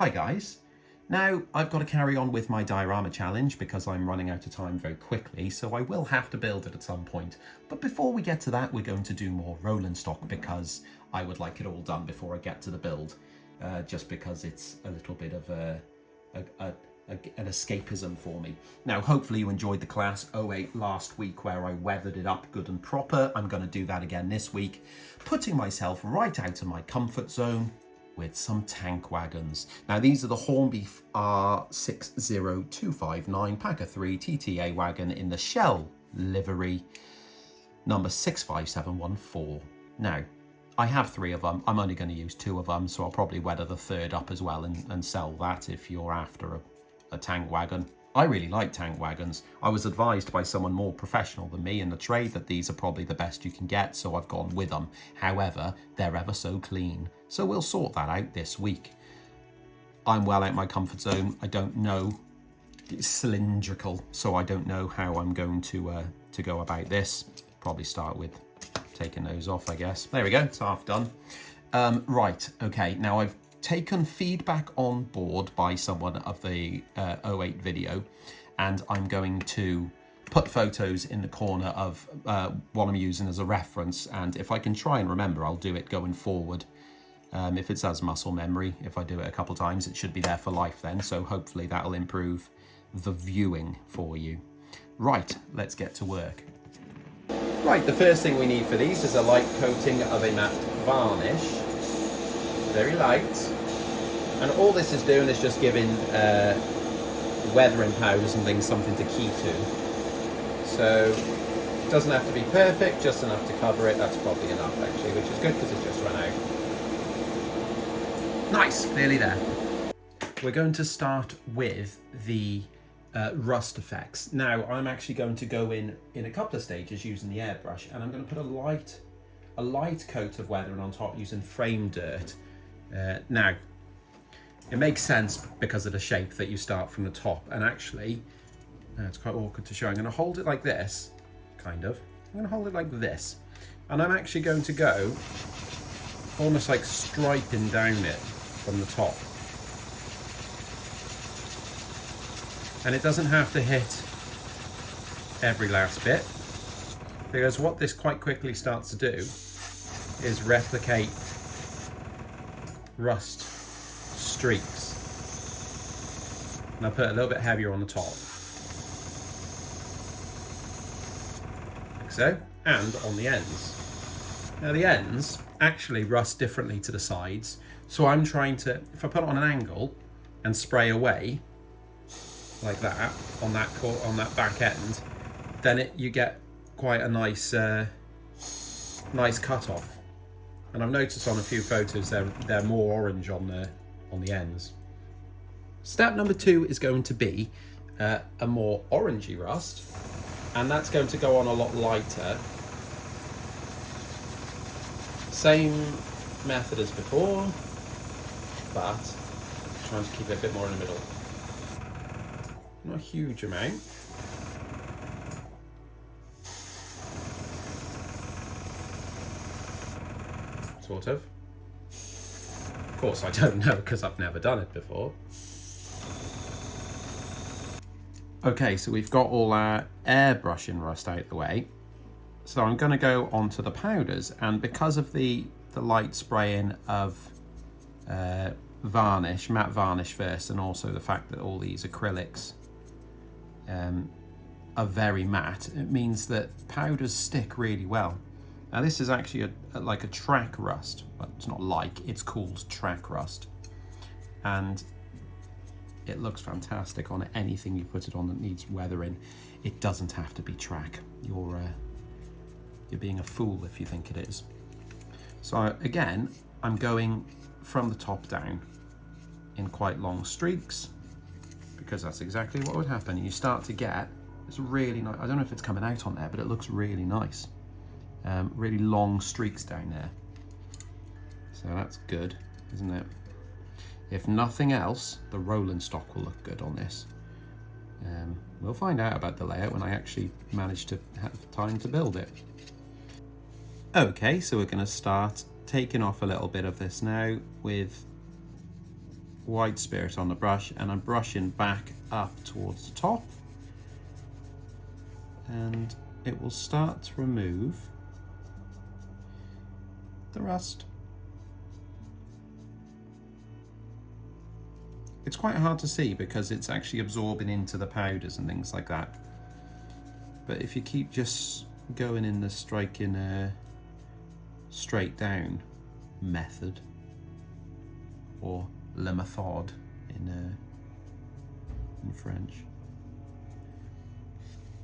Hi guys. Now I've got to carry on with my diorama challenge because I'm running out of time very quickly, so I will have to build it at some point. But before we get to that, we're going to do more rolling stock because I would like it all done before I get to the build, just because it's a little bit of an escapism for me. Now hopefully you enjoyed the class 08 last week where I weathered it up good and proper. I'm going to do that again this week, putting myself right out of my comfort zone with some tank wagons. Now these are the Hornby R60259 Packer 3 TTA wagon in the shell livery number 65714. Now I have 3 of them. I'm only going to use 2 of them, so I'll probably weather the 3rd up as well and sell that if you're after a tank wagon. I really like tank wagons. I was advised by someone more professional than me in the trade that these are probably the best you can get, so I've gone with them. However, they're ever so clean, so we'll sort that out this week. I'm well out my comfort zone. I don't know. It's cylindrical, so I don't know how I'm going to go about this. Probably start with taking those off, I guess. There we go, it's half done. Right, okay, now I've taken feedback on board by someone of the 08 video, and I'm going to put photos in the corner of what I'm using as a reference, and if I can try and remember, I'll do it going forward. If it's as muscle memory, if I do it a couple times, it should be there for life then, so hopefully that'll improve the viewing for you. Right, let's get to work. Right, the first thing we need for these is a light coating of a matte varnish. Very light, and all this is doing is just giving weathering powders and things something to key to. So it doesn't have to be perfect, just enough to cover it. That's probably enough actually, which is good because it's just run out. Nice, clearly there. We're going to start with the rust effects. Now I'm actually going to go in a couple of stages using the airbrush, and I'm going to put a light coat of weathering on top using frame dirt. Now, it makes sense because of the shape that you start from the top, and actually, it's quite awkward to show. I'm going to hold it like this, kind of. I'm going to hold it like this, and I'm actually going to go almost like striping down it from the top. And it doesn't have to hit every last bit, because what this quite quickly starts to do is replicate rust streaks. And I'll put a little bit heavier on the top, like so, and on the ends. Now the ends actually rust differently to the sides, so I'm trying to, if I put it on an angle and spray away like that on that back end, then you get quite a nice nice cut off. And I've noticed on a few photos they're more orange on the ends. Step number 2 is going to be a more orangey rust, and that's going to go on a lot lighter. Same method as before, but trying to keep it a bit more in the middle. Not a huge amount. Sort of. Of course I don't know because I've never done it before. Okay, so we've got all our airbrushing rust out the way. So I'm going to go onto the powders, and because of the light spraying of varnish, matte varnish first, and also the fact that all these acrylics are very matte, it means that powders stick really well. Now this is actually like a track rust, but it's not like, it's called track rust. And it looks fantastic on anything you put it on that needs weathering. It doesn't have to be track. You're being a fool if you think it is. So again, I'm going from the top down in quite long streaks, because that's exactly what would happen. You start to get this really nice, I don't know if it's coming out on there, but it looks really nice. Really long streaks down there. So that's good, isn't it? If nothing else, the rolling stock will look good on this. We'll find out about the layout when I actually manage to have time to build it. Okay, so we're going to start taking off a little bit of this now with white spirit on the brush, and I'm brushing back up towards the top, and it will start to remove the rust. It's quite hard to see because it's actually absorbing into the powders and things like that. But if you keep just going in the striking straight down method, or le méthode in French.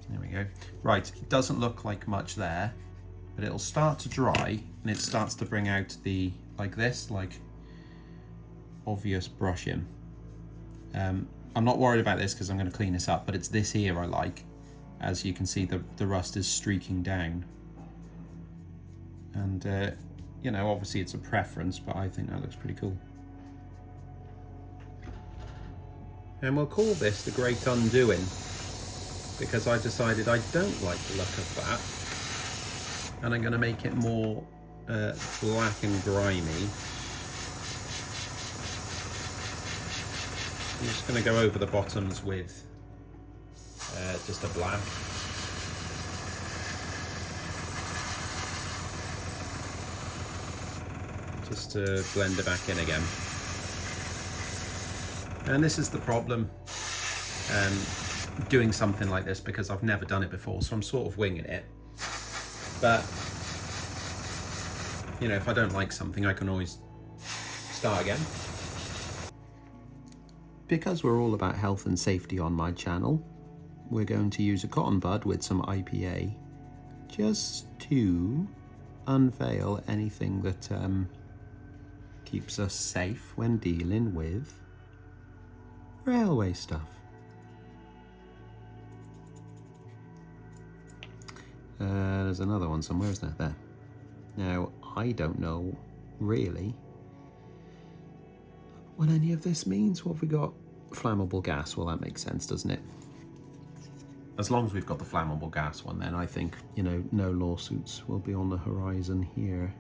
There we go. Right, it doesn't look like much there, but it'll start to dry and it starts to bring out the, like this, like obvious brushing. I'm not worried about this because I'm going to clean this up, but it's this here I like. As you can see, the rust is streaking down. And, you know, obviously it's a preference, but I think that looks pretty cool. And we'll call this the Great Undoing, because I decided I don't like the look of that. And I'm going to make it more black and grimy. I'm just going to go over the bottoms with just a black. Just to blend it back in again. And this is the problem doing something like this, because I've never done it before, so I'm sort of winging it. But, you know, if I don't like something, I can always start again. Because we're all about health and safety on my channel, we're going to use a cotton bud with some IPA just to unveil anything that keeps us safe when dealing with railway stuff. There's another one somewhere, isn't there? There. Now, I don't know really what any of this means. What have we got? Flammable gas. Well, that makes sense, doesn't it? As long as we've got the flammable gas one, then I think, you know, no lawsuits will be on the horizon here.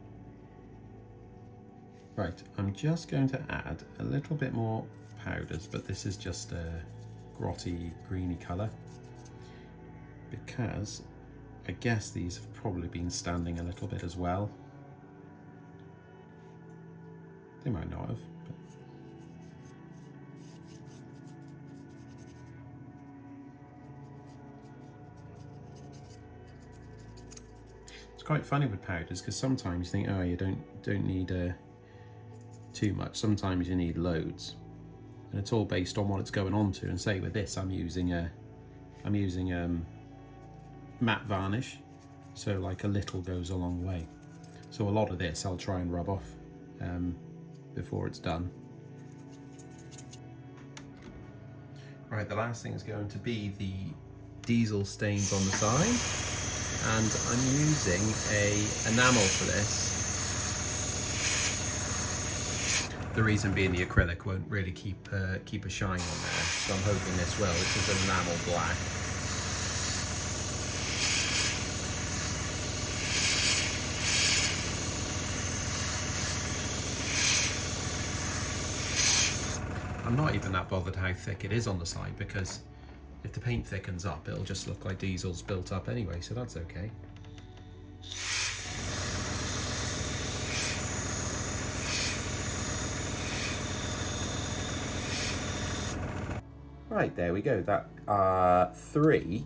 Right, I'm just going to add a little bit more powders, but this is just a grotty, greeny colour, because I guess these have probably been standing a little bit as well. They might not have. It's quite funny with powders, because sometimes you think, oh, you don't need too much. Sometimes you need loads, and it's all based on what it's going on to. And say with this, I'm using matte varnish, so like a little goes a long way. So a lot of this I'll try and rub off before it's done. Right, the last thing is going to be the diesel stains on the side, and I'm using a enamel for this. The reason being the acrylic won't really keep a shine on there, so I'm hoping this will. This is an enamel black. I'm not even that bothered how thick it is on the side, because if the paint thickens up, it'll just look like diesel's built up anyway, so that's okay. Right, there we go. That are 3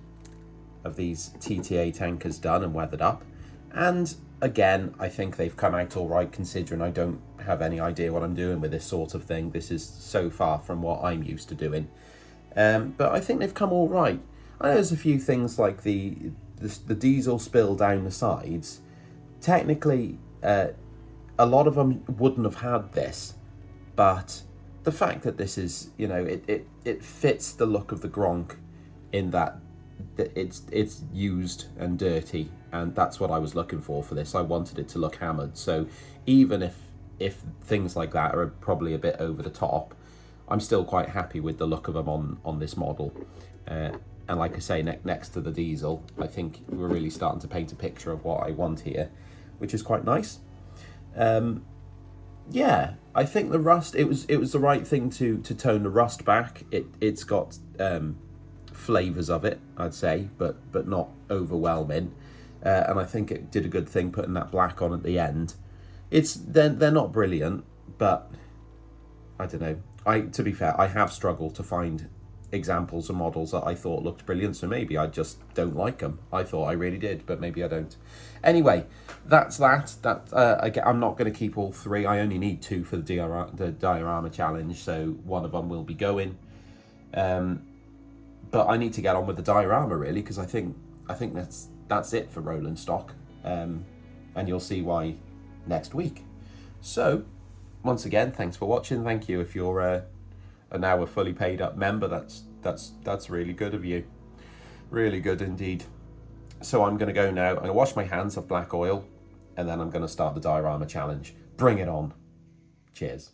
of these TTA tankers done and weathered up. And again, I think they've come out all right, considering I don't have any idea what I'm doing with this sort of thing. This is so far from what I'm used to doing. But I think they've come all right. I know there's a few things like the diesel spill down the sides. Technically, a lot of them wouldn't have had this, but the fact that this is, you know, it fits the look of the Gronk in that it's used and dirty, and that's what I was looking for this. I wanted it to look hammered, so even if things like that are probably a bit over the top, I'm still quite happy with the look of them on this model. And like I say, next to the diesel, I think we're really starting to paint a picture of what I want here, which is quite nice. Yeah, I think the rust, it was the right thing to tone the rust back. It's got flavours of it, I'd say, but not overwhelming. And I think it did a good thing putting that black on at the end. They're not brilliant, but I don't know. To be fair, I have struggled to find examples of models that I thought looked brilliant, so maybe I just don't like them. I thought I really did, but maybe I don't. Anyway, that's that. I'm not going to keep all three. I only need two for the diorama challenge, so one of them will be going. But I need to get on with the diorama really, because I think that's it for rolling stock, and you'll see why next week. So once again, thanks for watching. Thank you if you're now a fully paid up member. That's really good of you, really good indeed. So I'm going to go now. I'm going to wash my hands of black oil, and then I'm going to start the diorama challenge. Bring it on. Cheers.